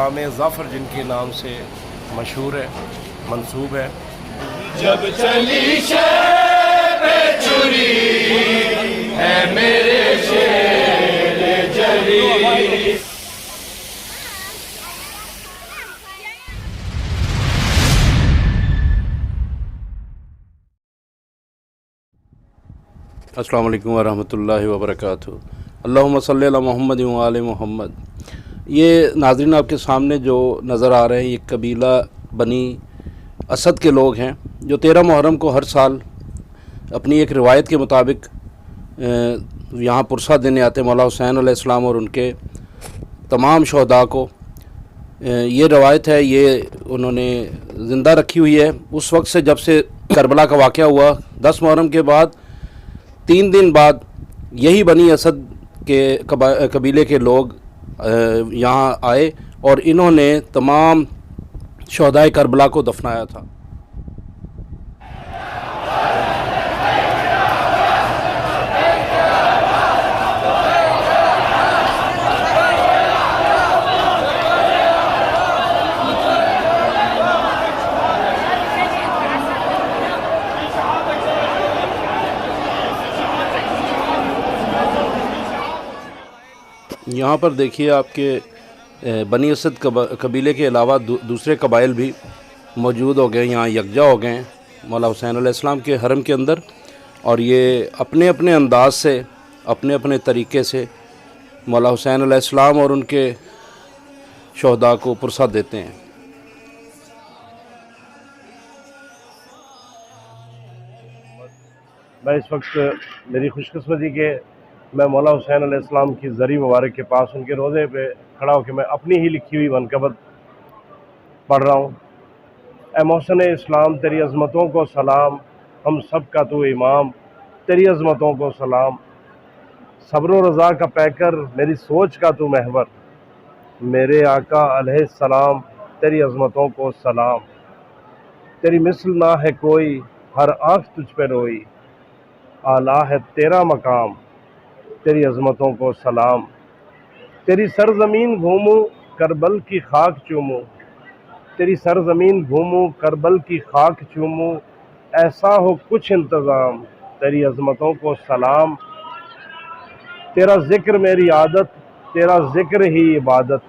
مقام ظفر جن کے نام سے مشہور ہے، منسوب ہے۔ جب چلی شب چوری ہے میرے شیر جلی۔ السلام علیکم ورحمۃ اللہ وبرکاتہ۔ اللہم صلی علی محمد و آل محمد۔ یہ ناظرین آپ کے سامنے جو نظر آ رہے ہیں یہ قبیلہ بنی اسد کے لوگ ہیں جو 13 محرم کو ہر سال اپنی ایک روایت کے مطابق یہاں پرسہ دینے آتے ہیں مولا حسین علیہ السلام اور ان کے تمام شہداء کو۔ یہ روایت ہے، یہ انہوں نے زندہ رکھی ہوئی ہے اس وقت سے جب سے کربلا کا واقعہ ہوا 10 محرم کے بعد 3 دن بعد یہی بنی اسد کے قبیلے کے لوگ یہاں آئے اور انہوں نے تمام شہدائے کربلا کو دفنایا تھا۔ یہاں پر دیکھیے آپ کے بنی اسد قبیلے کے علاوہ دوسرے قبائل بھی موجود ہو گئے، یہاں یکجا ہو گئے ہیں مولا حسین علیہ السلام کے حرم کے اندر، اور یہ اپنے اپنے انداز سے اپنے اپنے طریقے سے مولا حسین علیہ السلام اور ان کے شہداء کو پرسہ دیتے ہیں۔ میں اس وقت میری خوش قسمتی کہ میں مولا حسین علیہ السلام کی زری مبارک کے پاس ان کے روضے پہ کھڑا ہو کے میں اپنی ہی لکھی ہوئی منقبت پڑھ رہا ہوں۔ اے محسن اسلام تیری عظمتوں کو سلام، ہم سب کا تو امام تیری عظمتوں کو سلام، صبر و رضا کا پیکر میری سوچ کا تو محور، میرے آقا علیہ السلام تیری عظمتوں کو سلام، تیری مثل نہ ہے کوئی ہر آنکھ تجھ پہ روئی، اعلیٰ ہے تیرا مقام تیری عظمتوں کو سلام، تیری سرزمین گھوموں کربل کی خاک چوموں، تیری سرزمین گھوموں کربل کی خاک چوموں، ایسا ہو کچھ انتظام تیری عظمتوں کو سلام، تیرا ذکر میری عادت تیرا ذکر ہی عبادت،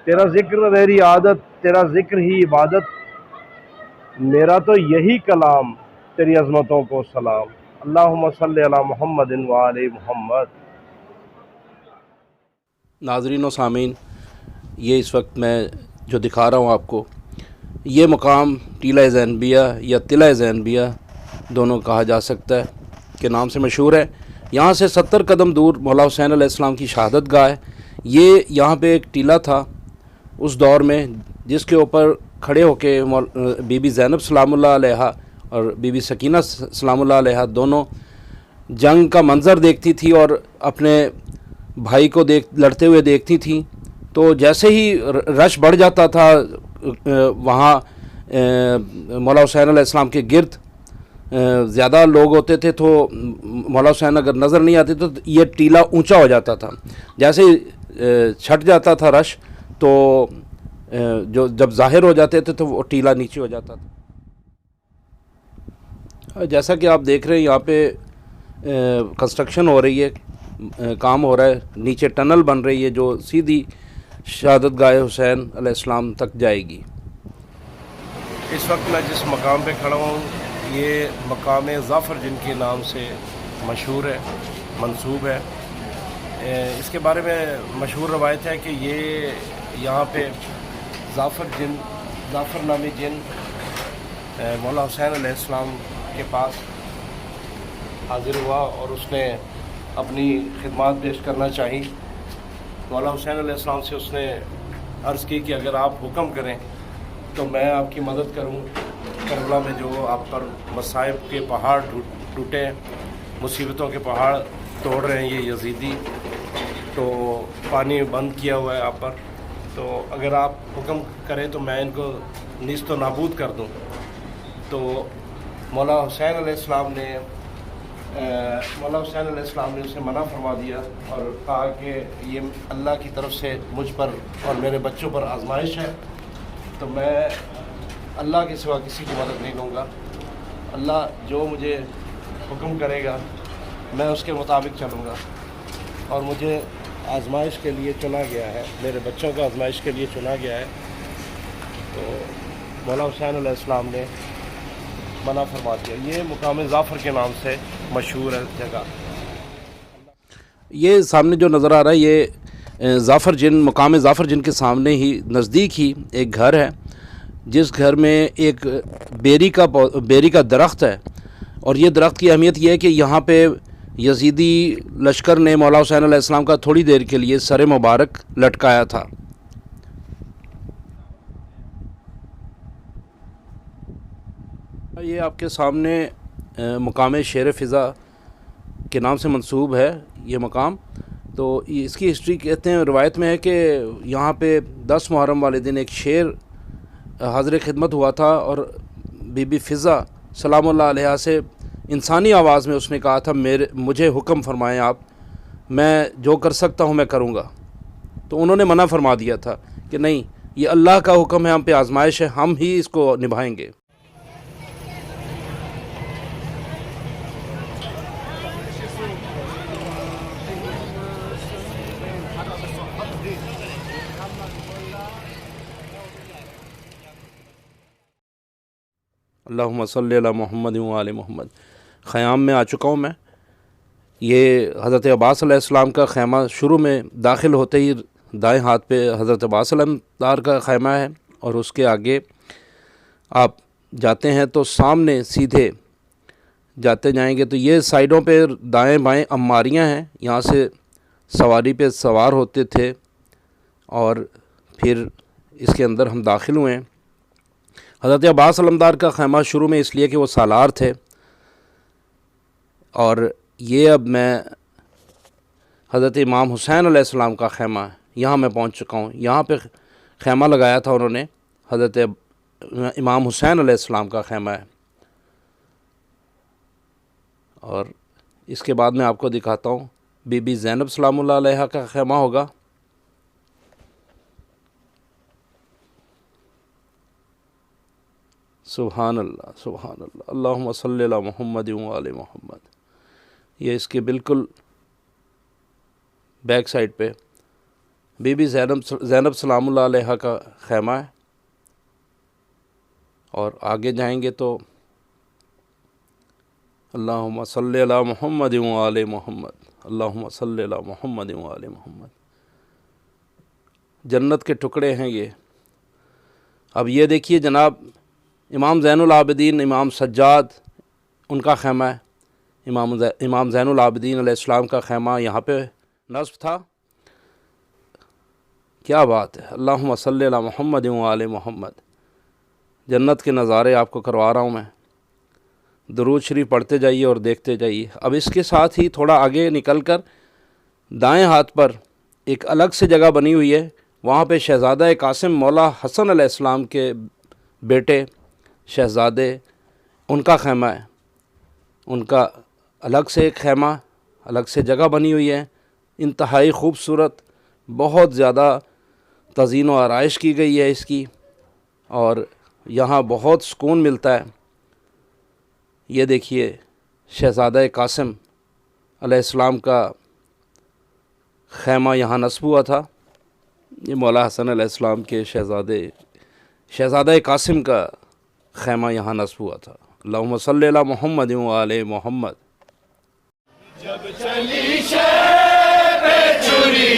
تیرا ذکر میری عادت تیرا ذکر ہی عبادت، میرا تو یہی کلام تیری عظمتوں کو سلام، اللہم صلی علی محمد و آل محمد۔ ناظرین و سامعین، یہ اس وقت میں جو دکھا رہا ہوں آپ کو، یہ مقام ٹیلہ زینبیہ یا تلہ زینبیہ دونوں کہا جا سکتا ہے کے نام سے مشہور ہے۔ یہاں سے 70 قدم دور مولا حسین علیہ السلام کی شہادت گاہ ہے۔ یہ یہاں پہ ایک ٹیلہ تھا اس دور میں جس کے اوپر کھڑے ہو کے بی بی زینب سلام اللہ علیہا اور بی بی سکینہ سلام اللہ علیہا دونوں جنگ کا منظر دیکھتی تھی اور اپنے بھائی کو لڑتے ہوئے دیکھتی تھیں، تو جیسے ہی رش بڑھ جاتا تھا وہاں مولا حسین علیہ السلام کے گرد زیادہ لوگ ہوتے تھے تو مولا حسین اگر نظر نہیں آتے تو یہ ٹیلہ اونچا ہو جاتا تھا، جیسے ہی چھٹ جاتا تھا رش تو جو جب ظاہر ہو جاتے تھے تو وہ ٹیلہ نیچے ہو جاتا تھا۔ جیسا کہ آپ دیکھ رہے ہیں یہاں پہ کنسٹرکشن ہو رہی ہے، کام ہو رہا ہے، نیچے ٹنل بن رہی ہے جو سیدھی شہادت گاہ حسین علیہ السلام تک جائے گی۔ اس وقت میں جس مقام پہ کھڑا ہوں یہ مقام ظفر جن کے نام سے مشہور ہے، منسوب ہے۔ اس کے بارے میں مشہور روایت ہے کہ یہ یہاں پہ ظافر نامی جن مولا حسین علیہ السلام کے پاس حاضر ہوا اور اس نے اپنی خدمات پیش کرنا چاہی۔ مولا حسین علیہ السلام سے اس نے عرض کی کہ اگر آپ حکم کریں تو میں آپ کی مدد کروں، کربلا میں جو آپ پر مصائب کے پہاڑ ٹوٹے، مصیبتوں کے پہاڑ توڑ رہے ہیں یہ یزیدی، تو پانی بند کیا ہوا ہے آپ پر، تو اگر آپ حکم کریں تو میں ان کو نیست و نابود کر دوں۔ تو مولا حسین علیہ السلام نے مولا حسین علیہ السلام نے اسے منع فرما دیا اور کہا کہ یہ اللہ کی طرف سے مجھ پر اور میرے بچوں پر آزمائش ہے، تو میں اللہ کے سوا کسی کی مدد نہیں لوں گا، اللہ جو مجھے حکم کرے گا میں اس کے مطابق چلوں گا، اور مجھے آزمائش کے لیے چنا گیا ہے، میرے بچوں کو آزمائش کے لیے چنا گیا ہے، تو مولا حسین علیہ السلام نے منع فرما دیا۔ یہ مقام ظافر کے نام سے مشہور ہے جگہ۔ یہ سامنے جو نظر آ رہا ہے یہ ظافر جن، مقام ظافر جن کے سامنے ہی نزدیک ہی ایک گھر ہے، جس گھر میں ایک بیری کا درخت ہے، اور یہ درخت کی اہمیت یہ ہے کہ یہاں پہ یزیدی لشکر نے مولا حسین علیہ السلام کا تھوڑی دیر کے لیے سر مبارک لٹکایا تھا۔ یہ آپ کے سامنے مقام شیر فضا کے نام سے منسوب ہے یہ مقام، تو اس کی ہسٹری کہتے ہیں، روایت میں ہے کہ یہاں پہ 10 محرم والے دن ایک شیر حاضر خدمت ہوا تھا، اور بی بی فضا سلام اللہ علیہ سے انسانی آواز میں اس نے کہا تھا مجھے حکم فرمائیں آپ، میں جو کر سکتا ہوں میں کروں گا، تو انہوں نے منع فرما دیا تھا کہ نہیں، یہ اللہ کا حکم ہے، ہم پہ آزمائش ہے، ہم ہی اس کو نبھائیں گے۔ اللہم صلی علی محمد و آل محمد۔ خیام میں آ چکا ہوں میں۔ یہ حضرت عباس علیہ السلام کا خیمہ، شروع میں داخل ہوتے ہی دائیں ہاتھ پہ حضرت عباس علمدار کا خیمہ ہے، اور اس کے آگے آپ جاتے ہیں تو سامنے سیدھے جاتے جائیں گے تو یہ سائڈوں پہ دائیں بائیں عماریاں ہیں، یہاں سے سواری پہ سوار ہوتے تھے، اور پھر اس کے اندر ہم داخل ہوئے ہیں۔ حضرت عباس علمدار کا خیمہ شروع میں اس لیے کہ وہ سالار تھے، اور یہ اب میں حضرت امام حسین علیہ السلام کا خیمہ ہے، یہاں میں پہنچ چکا ہوں۔ یہاں پہ خیمہ لگایا تھا انہوں نے، حضرت امام حسین علیہ السلام کا خیمہ ہے، اور اس کے بعد میں آپ کو دکھاتا ہوں بی بی زینب سلام اللہ علیہ کا خیمہ ہوگا۔ سبحان اللہ سبحان اللہ، اللہم صلی علی محمد و آل محمد۔ یہ اس کے بالکل بیک سائڈ پہ بی بی زینب سلام اللہ علیہ کا خیمہ ہے، اور آگے جائیں گے تو اللہم صلی علی محمد و آل محمد، اللہم صلی علی محمد و آل محمد۔ جنت کے ٹکڑے ہیں یہ۔ اب یہ دیکھیے جناب، امام زین العابدین، امام سجاد، ان کا خیمہ ہے، امام زین العابدین علیہ السلام کا خیمہ یہاں پہ نصب تھا۔ کیا بات ہے، اللہم صلی علی محمد و آل محمد۔ جنت کے نظارے آپ کو کروا رہا ہوں میں، درود شریف پڑھتے جائیے اور دیکھتے جائیے۔ اب اس کے ساتھ ہی تھوڑا آگے نکل کر دائیں ہاتھ پر ایک الگ سے جگہ بنی ہوئی ہے، وہاں پہ شہزادہ قاسم مولا حسن علیہ السلام کے بیٹے شہزادے، ان کا خیمہ ہے، ان کا الگ سے ایک خیمہ، الگ سے جگہ بنی ہوئی ہے، انتہائی خوبصورت، بہت زیادہ تزئین و آرائش کی گئی ہے اس کی، اور یہاں بہت سکون ملتا ہے۔ یہ دیکھیے شہزادہ قاسم علیہ السلام کا خیمہ یہاں نصب ہوا تھا، یہ مولا حسن علیہ السلام کے شہزادہ قاسم کا خیمہ یہاں نصب ہوا تھا۔ اللہم صلی علی محمد و آل محمد۔ جب چلی شب چوری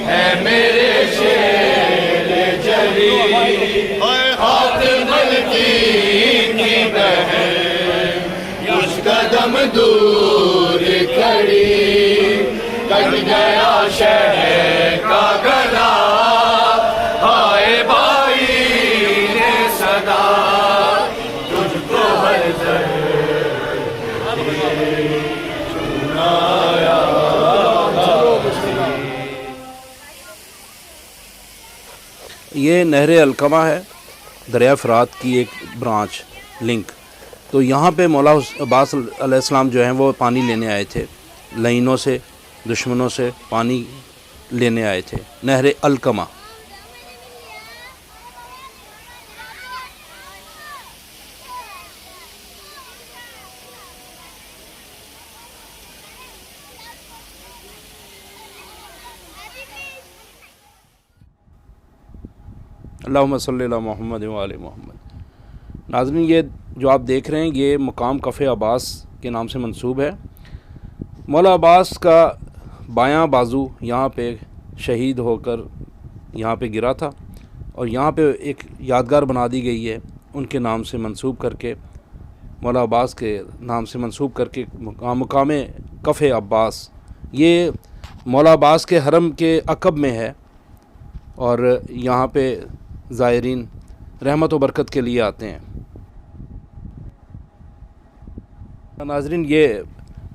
ہے میرے شیر جلی، ہاتھ ملکی کی بہن کچھ قدم دور کھڑی، کٹ گیا شہر کا گلا، ہائے بھائی نے صدا تجھ کو ہر یہ نہر القمہ ہے، دریا فرات کی ایک برانچ لنک، تو یہاں پہ مولا عباس علیہ السلام جو ہیں وہ پانی لینے آئے تھے، لعینوں سے، دشمنوں سے پانی لینے آئے تھے، نہر الکما۔ اللہم صلی علی محمد و آل محمد۔ ناظرین، یہ جو آپ دیکھ رہے ہیں یہ مقام کف عباس کے نام سے منسوب ہے۔ مولا عباس کا بایاں بازو یہاں پہ شہید ہو کر یہاں پہ گرا تھا، اور یہاں پہ ایک یادگار بنا دی گئی ہے ان کے نام سے منسوب کر کے، مولا عباس کے نام سے منسوب کر کے مقام کف عباس۔ یہ مولا عباس کے حرم کے عقب میں ہے، اور یہاں پہ زائرین رحمت و برکت کے لیے آتے ہیں۔ ناظرین، یہ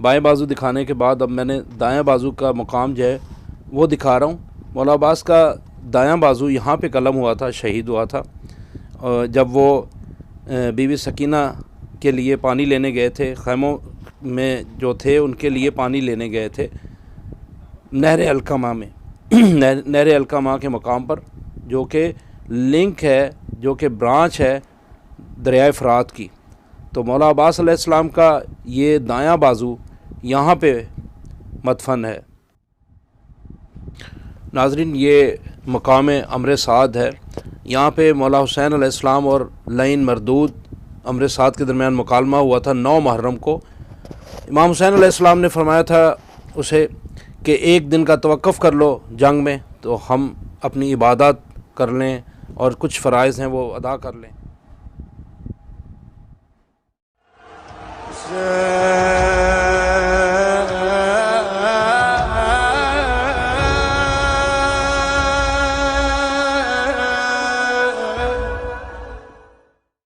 بائیں بازو دکھانے کے بعد اب میں نے دائیں بازو کا مقام جو ہے وہ دکھا رہا ہوں۔ مولا عباس کا دایاں بازو یہاں پہ قلم ہوا تھا، شہید ہوا تھا، جب وہ بی بی سکینہ کے لیے پانی لینے گئے تھے، خیموں میں جو تھے ان کے لیے پانی لینے گئے تھے نہر الکما میں، نہر الکما کے مقام پر، جو کہ لنک ہے، جو کہ برانچ ہے دریائے فرات کی۔ تو مولا عباس علیہ السلام کا یہ دایاں بازو یہاں پہ مدفن ہے۔ ناظرین، یہ مقام امر سعد ہے۔ یہاں پہ مولا حسین علیہ السلام اور لعین مردود امر سعد کے درمیان مکالمہ ہوا تھا 9 محرم کو۔ امام حسین علیہ السلام نے فرمایا تھا اسے کہ ایک دن کا توقف کر لو جنگ میں، تو ہم اپنی عبادات کر لیں اور کچھ فرائض ہیں وہ ادا کر لیں۔